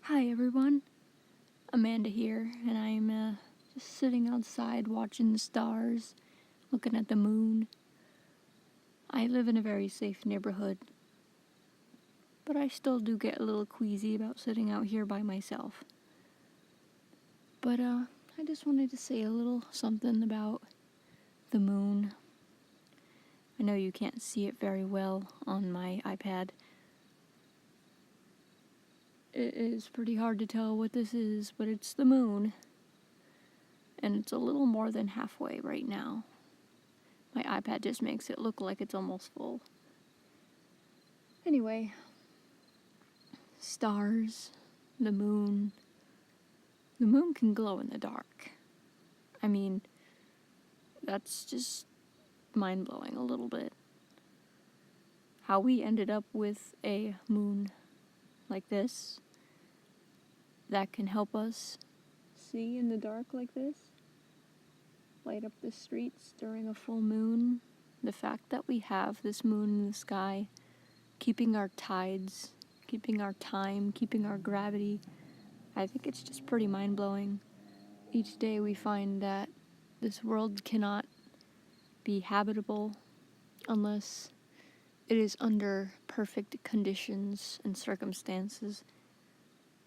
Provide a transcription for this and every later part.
Hi everyone, Amanda here, and I'm just sitting outside watching the stars, looking at the moon. I live in a very safe neighborhood, but I still do get a little queasy about sitting out here by myself. But I just wanted to say a little something about the moon. I know you can't see it very well on my iPad. It is pretty hard to tell what this is, but it's the moon. And it's a little more than halfway right now. My iPad just makes it look like it's almost full. Anyway, stars, the moon. The moon can glow in the dark. I mean, that's just mind-blowing a little bit. How we ended up with a moon like this that can help us see in the dark like this, light up the streets during a full moon. The fact that we have this moon in the sky, keeping our tides, keeping our time, keeping our gravity, I think it's just pretty mind-blowing. Each day we find that this world cannot be habitable unless it is under perfect conditions and circumstances.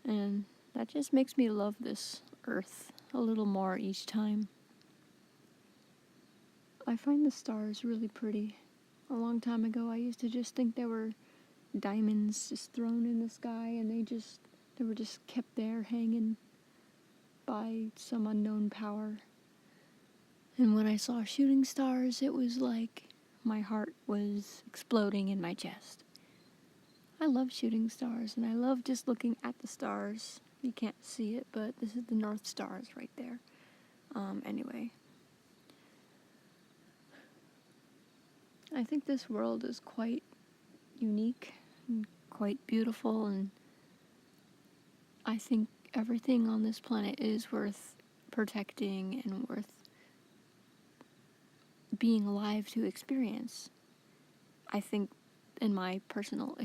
And that just makes me love this earth a little more each time. I find the stars really pretty. A long time ago I used to just think they were diamonds just thrown in the sky, and they were just kept there hanging by some unknown power. And when I saw shooting stars, it was like my heart was exploding in my chest. I love shooting stars, and I love just looking at the stars. You can't see it, but this is the North Stars right there. Anyway, I think this world is quite unique and quite beautiful, and I think everything on this planet is worth protecting and worth being alive to experience. I think, in my personal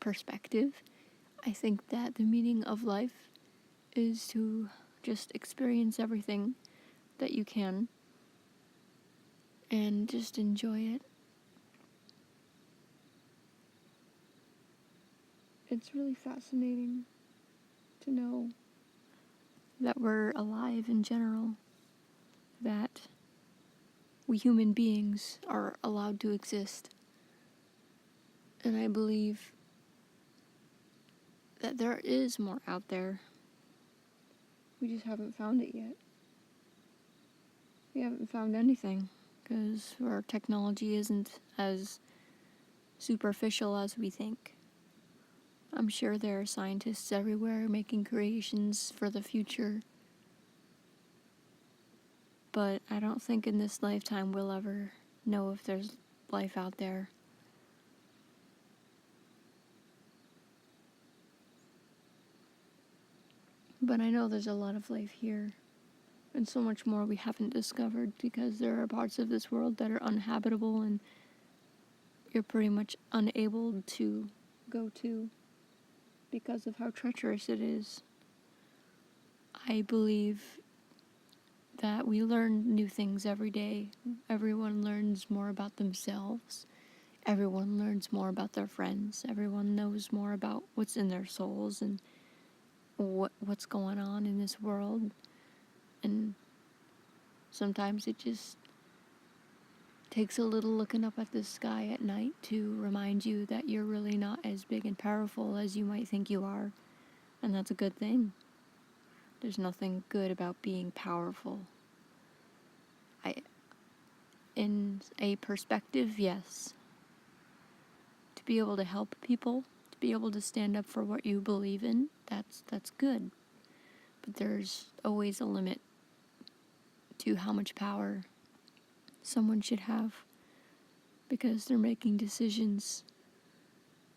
perspective, I think that the meaning of life is to just experience everything that you can and just enjoy it. It's really fascinating to know that we're alive in general, that we human beings are allowed to exist. And I believe that there is more out there. We just haven't found it yet. We haven't found anything because our technology isn't as superficial as we think. I'm sure there are scientists everywhere making creations for the future, but I don't think in this lifetime we'll ever know if there's life out there. But I know there's a lot of life here, and so much more we haven't discovered, because there are parts of this world that are uninhabitable and you're pretty much unable to go to because of how treacherous it is. I believe that we learn new things every day. Everyone learns more about themselves. Everyone learns more about their friends. Everyone knows more about what's in their souls and what's going on in this world. And sometimes it just takes a little looking up at the sky at night to remind you that you're really not as big and powerful as you might think you are. And that's a good thing. There's nothing good about being powerful. In a perspective, yes. To be able to help people, to be able to stand up for what you believe in, that's good. But there's always a limit to how much power someone should have, because they're making decisions,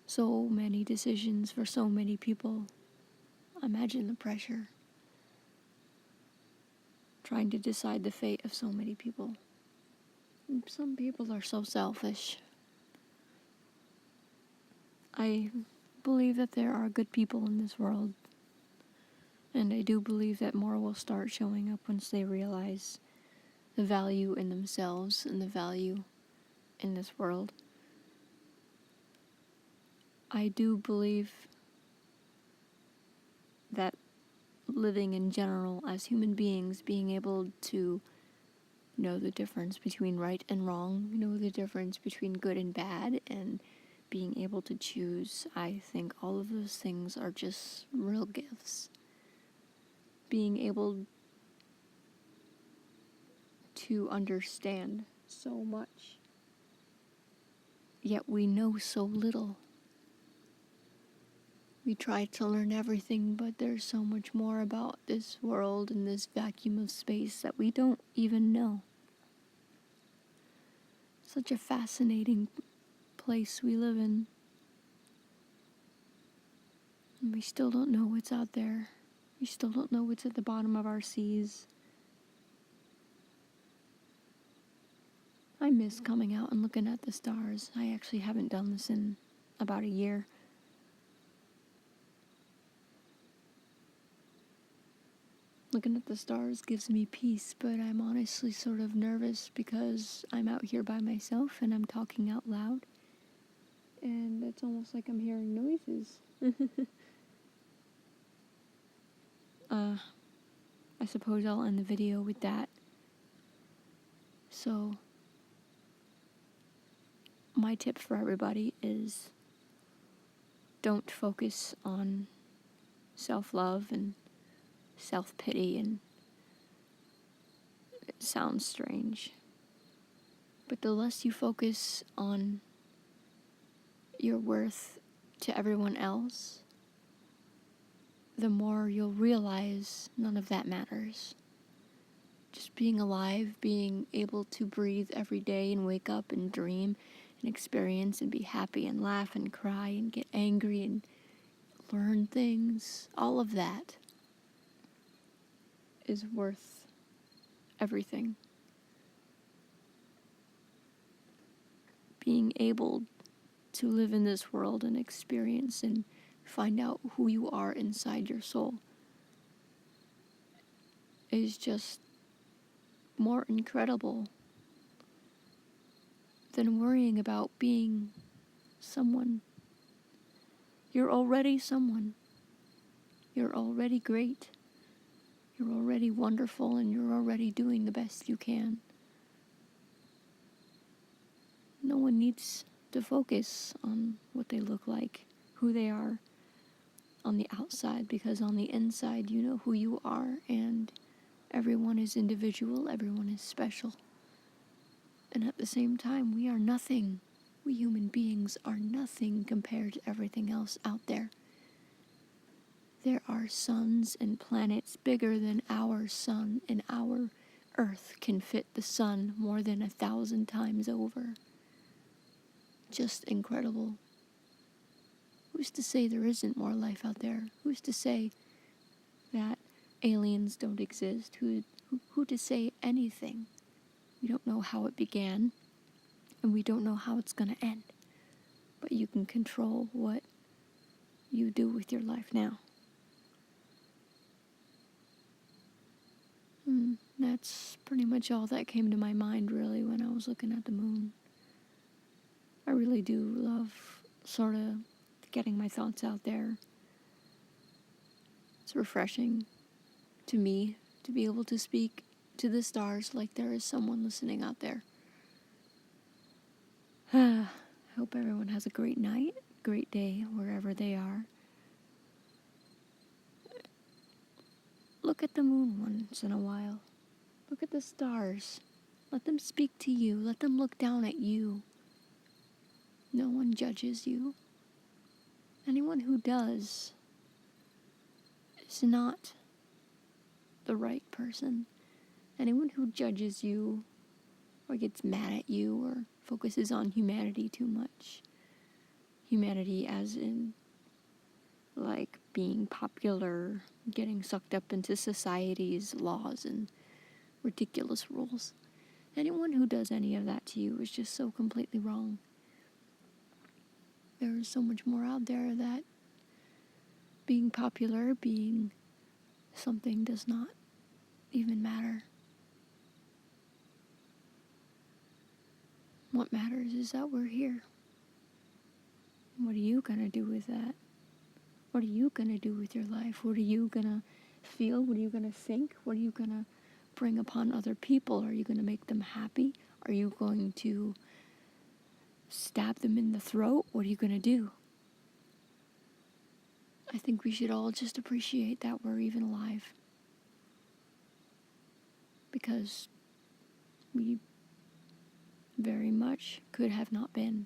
so many decisions for so many people. Imagine the pressure, trying to decide the fate of so many people. And some people are so selfish. I believe that there are good people in this world, And I do believe that more will start showing up once they realize the value in themselves and the value in this world. I do believe that living in general as human beings, being able to know the difference between right and wrong, know the difference between good and bad, and being able to choose, I think all of those things are just real gifts. Being able to understand so much, yet we know so little. We try to learn everything, but there's so much more about this world and this vacuum of space that we don't even know. Such a fascinating place we live in. And we still don't know what's out there. We still don't know what's at the bottom of our seas. I miss coming out and looking at the stars. I actually haven't done this in about a year. Looking at the stars gives me peace, but I'm honestly sort of nervous because I'm out here by myself and I'm talking out loud. And it's almost like I'm hearing noises. I suppose I'll end the video with that. So, my tip for everybody is don't focus on self-love and self-pity, and it sounds strange. But the less you focus on your worth to everyone else, the more you'll realize none of that matters. Just being alive, being able to breathe every day and wake up and dream and experience and be happy and laugh and cry and get angry and learn things, all of that is worth everything. Being able to live in this world and experience and find out who you are inside your soul is just more incredible than worrying about being someone. You're already someone. You're already great. You're already wonderful, and you're already doing the best you can. No one needs to focus on what they look like, who they are on the outside, because on the inside you know who you are, and everyone is individual, everyone is special. And at the same time, we are nothing. We human beings are nothing compared to everything else out there. There are suns and planets bigger than our sun, and our Earth can fit the sun more than 1,000 times over. Just incredible. Who's to say there isn't more life out there? Who's to say that aliens don't exist? Who to say anything? We don't know how it began, and we don't know how it's going to end. But you can control what you do with your life now. That's pretty much all that came to my mind, really, when I was looking at the moon. I really do love sort of getting my thoughts out there. It's refreshing to me to be able to speak to the stars like there is someone listening out there. I hope everyone has a great night, great day, wherever they are. Look at the moon once in a while. Look at the stars. Let them speak to you. Let them look down at you. No one judges you. Anyone who does is not the right person. Anyone who judges you or gets mad at you or focuses on humanity too much. Humanity as in like being popular, getting sucked up into society's laws and ridiculous rules. Anyone who does any of that to you is just so completely wrong. There is so much more out there that being popular, being something does not even matter. What matters is that we're here. What are you gonna do with that? What are you gonna do with your life? What are you gonna feel? What are you gonna think? What are you gonna bring upon other people? Are you gonna make them happy? Are you going to stab them in the throat? What are you gonna do? I think we should all just appreciate that we're even alive. Because we very much could have not been.